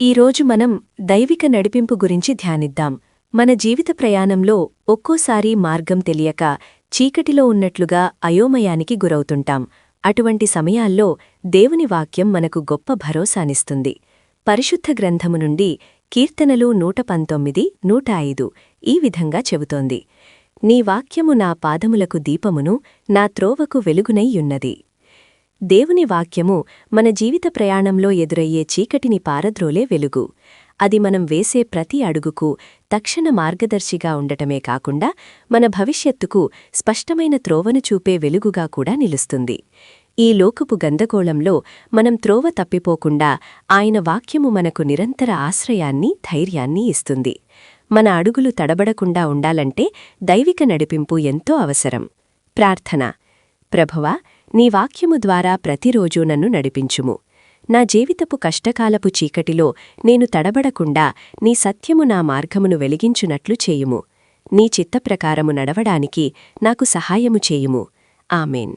ఈరోజు మనం దైవిక నడిపింపు గురించి ధ్యానిద్దాం. మన జీవిత ప్రయాణంలో ఒక్కోసారి మార్గం తెలియక చీకటిలో ఉన్నట్లుగా అయోమయానికి గురవుతుంటాం. అటువంటి సమయాల్లో దేవుని వాక్యం మనకు గొప్ప భరోసానిస్తుంది. పరిశుద్ధ గ్రంథము నుండి కీర్తనలు 119, 105 ఈ విధంగా చెబుతోంది: నీ వాక్యము నా పాదములకు దీపమును, నా త్రోవకు వెలుగునైయున్నది. దేవుని వాక్యము మన జీవిత ప్రయాణంలో ఎదురయ్యే చీకటిని పారద్రోలే వెలుగు. అది మనం వేసే ప్రతి అడుగుకు తక్షణ మార్గదర్శిగా ఉండటమే కాకుండా మన భవిష్యత్తుకు స్పష్టమైన త్రోవను చూపే వెలుగుగా కూడా నిలుస్తుంది. ఈ లోకపు గందగోళంలో మనం త్రోవ తప్పిపోకుండా ఆయన వాక్యము మనకు నిరంతర ఆశ్రయాన్ని, ధైర్యాన్ని ఇస్తుంది. మన అడుగులు తడబడకుండా ఉండాలంటే దైవిక నడిపింపు ఎంతో అవసరం. ప్రార్థన: ప్రభువా, నీ వాక్యము ద్వారా ప్రతిరోజూ నన్ను నడిపించుము. నా జీవితపు కష్టకాలపు చీకటిలో నేను తడబడకుండా నీ సత్యము నా మార్గమును వెలిగించునట్లు చేయుము. నీ చిత్తప్రకారము నడవడానికి నాకు సహాయము చేయుము. ఆమేన్.